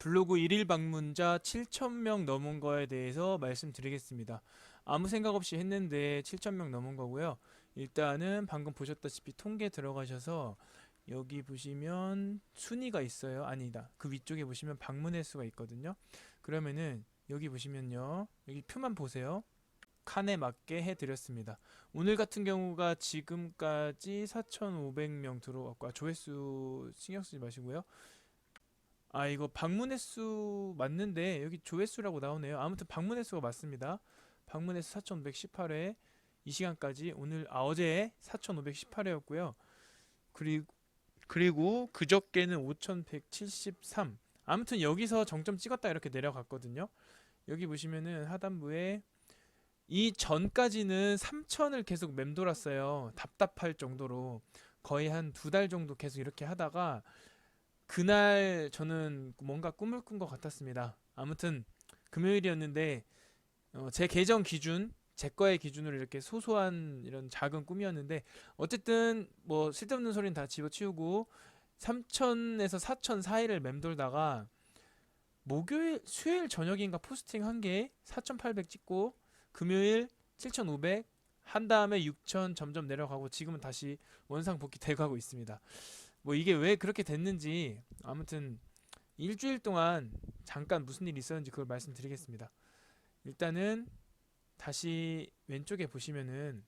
블로그 1일 방문자 7,000명 넘은 거에 대해서 말씀드리겠습니다. 아무 생각 없이 했는데 7,000명 넘은 거고요. 일단은 방금 보셨다시피 통계 들어가셔서 여기 보시면 순위가 있어요. 아니다. 그 위쪽에 보시면 방문 횟수가 있거든요. 그러면은 여기 보시면요. 여기 표만 보세요. 칸에 맞게 해드렸습니다. 오늘 같은 경우가 지금까지 4,500명 들어왔고, 조회수 신경 쓰지 마시고요. 이거 방문 횟수 맞는데 여기 조회수라고 나오네요. 아무튼 방문 횟수가 맞습니다. 방문 횟수 4,518회, 이 시간까지 오늘 어제 4,518회였고요. 그리고 그저께는 5,173. 아무튼 여기서 정점 찍었다 이렇게 내려갔거든요. 여기 보시면은 하단부에 이 전까지는 3,000을 계속 맴돌았어요. 답답할 정도로 거의 한 두 달 정도 계속 이렇게 하다가 그날 저는 뭔가 꿈을 꾼 것 같았습니다. 아무튼 금요일이었는데 제 계정 기준, 제 거의 기준으로 이렇게 소소한 이런 작은 꿈이었는데 어쨌든 뭐 쓸데없는 소리는 다 집어치우고 3,000에서 4,000 사이를 맴돌다가 목요일, 수요일 저녁인가 포스팅 한 개 4,800 찍고 금요일 7,500 한 다음에 6,000 점점 내려가고 지금은 다시 원상 복귀 돼가고 있습니다. 뭐 이게 왜 그렇게 됐는지 아무튼 일주일 동안 잠깐 무슨 일이 있었는지 그걸 말씀드리겠습니다. 일단은 다시 왼쪽에 보시면은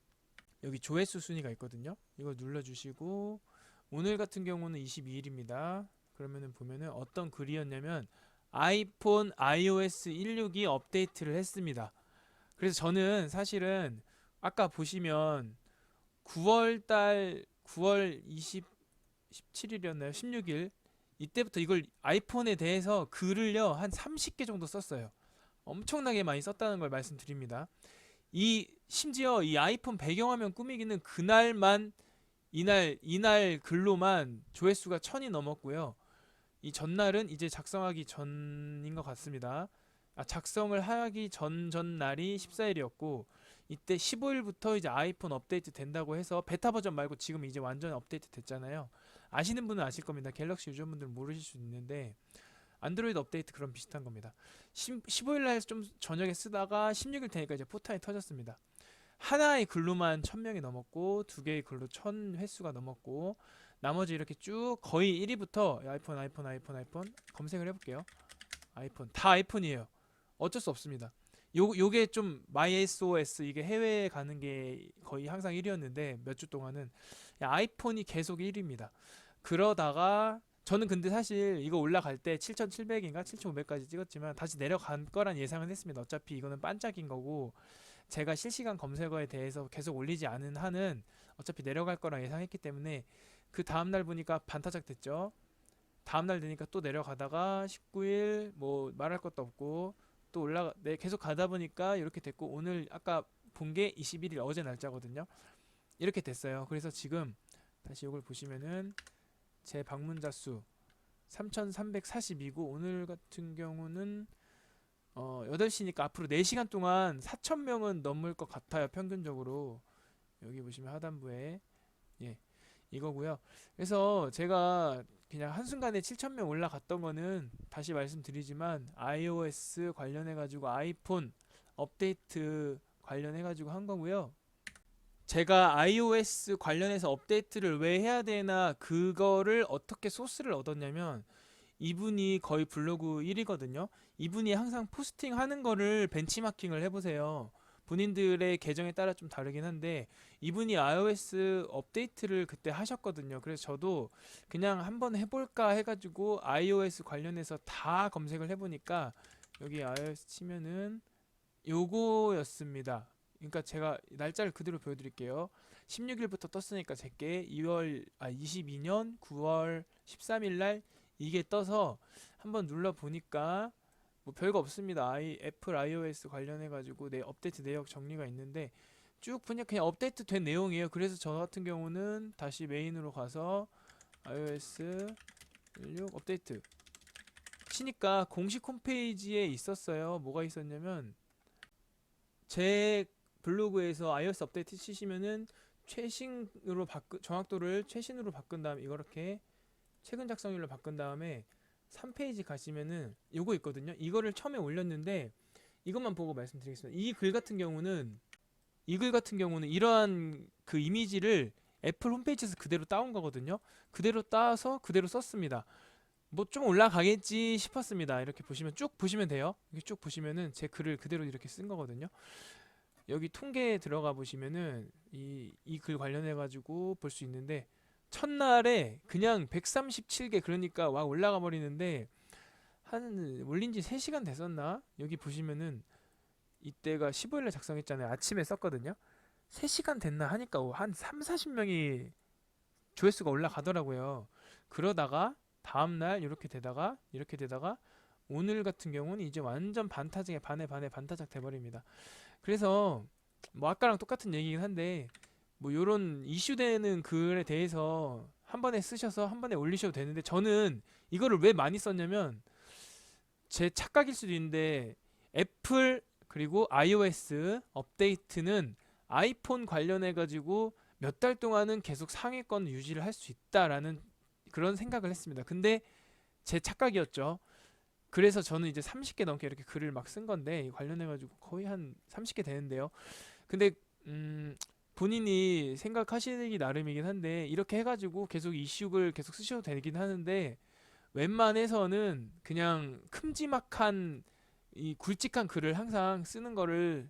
여기 조회수 순위가 있거든요. 이걸 눌러주시고 오늘 같은 경우는 22일입니다. 그러면은 보면은 어떤 글이었냐면 아이폰 iOS 16이 업데이트를 했습니다. 그래서 저는 사실은 아까 보시면 9월 17일이었나요? 16일 이때부터 이걸 아이폰에 대해서 글을요 한 30개 정도 썼어요. 엄청나게 많이 썼다는 걸 말씀드립니다. 이 심지어 이 아이폰 배경화면 꾸미기는 그날만 이날 글로만 조회수가 1,000이 넘었고요. 이 전날은 이제 작성하기 전인 것 같습니다. 작성을 하기 전날이 14일이었고 이때 15일부터 이제 아이폰 업데이트 된다고 해서 베타 버전 말고 지금 이제 완전 업데이트 됐잖아요. 아시는 분은 아실 겁니다. 갤럭시 유저분들은 모르실 수 있는데 안드로이드 업데이트 그런 비슷한 겁니다. 15일 날 좀 저녁에 쓰다가 16일 되니까 이제 포탄이 터졌습니다. 하나의 글로만 1,000명이 넘었고 두 개의 글로 1,000 횟수가 넘었고 나머지 이렇게 쭉 거의 1위부터 아이폰 검색을 해볼게요. 아이폰 다 아이폰이에요. 어쩔 수 없습니다. 요게 좀 MySOS 이게 해외에 가는 게 거의 항상 1위였는데 몇 주 동안은 아이폰이 계속 1위입니다. 그러다가 저는 근데 사실 이거 올라갈 때 7,700인가 7,500까지 찍었지만 다시 내려간 거란 예상은 했습니다. 어차피 이거는 반짝인 거고 제가 실시간 검색어에 대해서 계속 올리지 않은 한은 어차피 내려갈 거라 예상했기 때문에 그 다음날 보니까 반타작 됐죠. 다음날 되니까 또 내려가다가 19일 뭐 말할 것도 없고 또 계속 가다 보니까 이렇게 됐고 오늘 아까 본 게 21일 어제 날짜거든요. 이렇게 됐어요. 그래서 지금 다시 이걸 보시면은 제 방문자 수 3,342고 오늘 같은 경우는 8시니까 앞으로 4시간 동안 4,000명은 넘을 것 같아요. 평균적으로. 여기 보시면 하단부에 예, 이거고요. 그래서 제가 그냥 한순간에 7,000명 올라갔던 거는 다시 말씀드리지만 iOS 관련해 가지고 아이폰 업데이트 관련해 가지고 한 거고요. 제가 iOS 관련해서 업데이트를 왜 해야 되나 그거를 어떻게 소스를 얻었냐면 이분이 거의 블로그 1위거든요. 이분이 항상 포스팅 하는 거를 벤치마킹을 해보세요. 본인들의 계정에 따라 좀 다르긴 한데 이분이 iOS 업데이트를 그때 하셨거든요. 그래서 저도 그냥 한번 해볼까 해가지고 iOS 관련해서 다 검색을 해보니까 여기 iOS 치면은 요거였습니다. 그러니까 제가 날짜를 그대로 보여드릴게요. 16일부터 떴으니까 제게 22년 9월 13일 날 이게 떠서 한번 눌러 보니까 뭐 별거 없습니다. 애플 iOS 관련해 가지고 내 업데이트 내역 정리가 있는데 쭉 보니 그냥 업데이트 된 내용이에요. 그래서 저 같은 경우는 다시 메인으로 가서 iOS 16 업데이트 치니까 공식 홈페이지에 있었어요. 뭐가 있었냐면 제 블로그에서 iOS 업데이트 치시면은 정확도를 최신으로 바꾼 다음 이렇게 최근 작성일로 바꾼 다음에 3페이지 가시면은 요거 있거든요. 이거를 처음에 올렸는데 이것만 보고 말씀드리겠습니다. 이 글 같은 경우는 이러한 그 이미지를 애플 홈페이지에서 그대로 따온 거거든요. 그대로 따서 그대로 썼습니다. 뭐 좀 올라가겠지 싶었습니다. 이렇게 보시면 쭉 보시면 돼요. 이렇게 쭉 보시면은 제 글을 그대로 이렇게 쓴 거거든요. 여기 통계에 들어가 보시면은 이 글 관련해 가지고 볼 수 있는데 첫날에 그냥 137개 그러니까 와 올라가 버리는데 한 올린 지 3시간 됐었나? 여기 보시면은 이때가 15일에 작성했잖아요. 아침에 썼거든요. 3시간 됐나 하니까 한 3, 40명이 조회수가 올라가더라고요. 그러다가 다음날 이렇게 되다가 오늘 같은 경우는 이제 완전 반타작에 반에 반타작 돼버립니다. 그래서 뭐 아까랑 똑같은 얘기긴 한데 뭐 요런 이슈되는 글에 대해서 한 번에 쓰셔서 한 번에 올리셔도 되는데 저는 이거를 왜 많이 썼냐면 제 착각일 수도 있는데 애플 그리고 iOS 업데이트는 아이폰 관련해 가지고 몇 달 동안은 계속 상위권 유지를 할 수 있다라는 그런 생각을 했습니다. 근데 제 착각이었죠. 그래서 저는 이제 30개 넘게 이렇게 글을 막 쓴 건데 관련해 가지고 거의 한 30개 되는데요. 근데 본인이 생각하시기 나름이긴 한데 이렇게 해가지고 계속 이슈를 계속 쓰셔도 되긴 하는데 웬만해서는 그냥 큼지막한 이 굵직한 글을 항상 쓰는 거를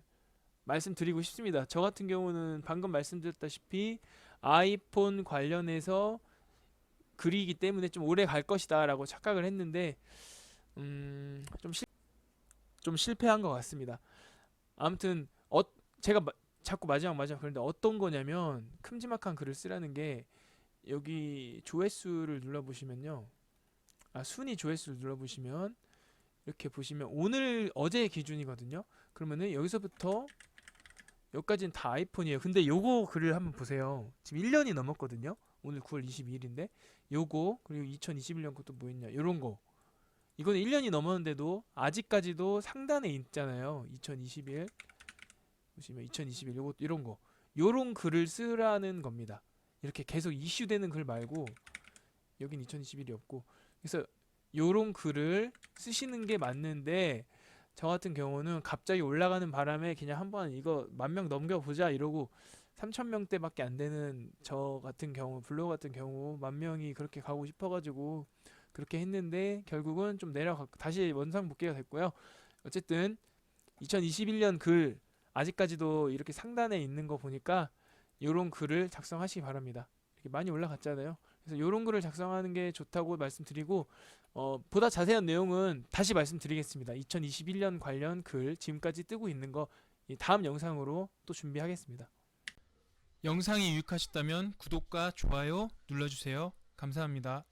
말씀드리고 싶습니다. 저 같은 경우는 방금 말씀드렸다시피 아이폰 관련해서 글이기 때문에 좀 오래 갈 것이다 라고 착각을 했는데 좀 좀 실패한 것 같습니다. 아무튼 제가 자꾸 마지막 그런데 어떤 거냐면 큼지막한 글을 쓰라는 게 여기 조회수를 눌러보시면요. 순위 조회수를 눌러보시면 이렇게 보시면 오늘 어제 기준이거든요. 그러면은 여기서부터 여기까지는 다 아이폰이에요. 근데 요거 글을 한번 보세요. 지금 1년이 넘었거든요. 오늘 9월 22일인데 요거 그리고 2021년 것도 뭐 있냐 요런 거 이거는 1년이 넘었는데도 아직까지도 상단에 있잖아요. 2021 보시면 2021 요거 이런 거 요런 글을 쓰라는 겁니다. 이렇게 계속 이슈되는 글 말고 여긴 2021이 없고 그래서 요런 글을 쓰시는 게 맞는데 저 같은 경우는 갑자기 올라가는 바람에 그냥 한번 이거 10,000명 넘겨보자 이러고 3,000명대밖에 안 되는 저 같은 경우 블로그 같은 경우 10,000명이 그렇게 가고 싶어가지고 그렇게 했는데 결국은 좀 내려가 다시 원상 복귀가 됐고요. 어쨌든 2021년 글 아직까지도 이렇게 상단에 있는 거 보니까 요런 글을 작성하시기 바랍니다. 이렇게 많이 올라갔잖아요. 그래서 요런 글을 작성하는 게 좋다고 말씀드리고 보다 자세한 내용은 다시 말씀드리겠습니다. 2021년 관련 글 지금까지 뜨고 있는 거 다음 영상으로 또 준비하겠습니다. 영상이 유익하셨다면 구독과 좋아요 눌러주세요. 감사합니다.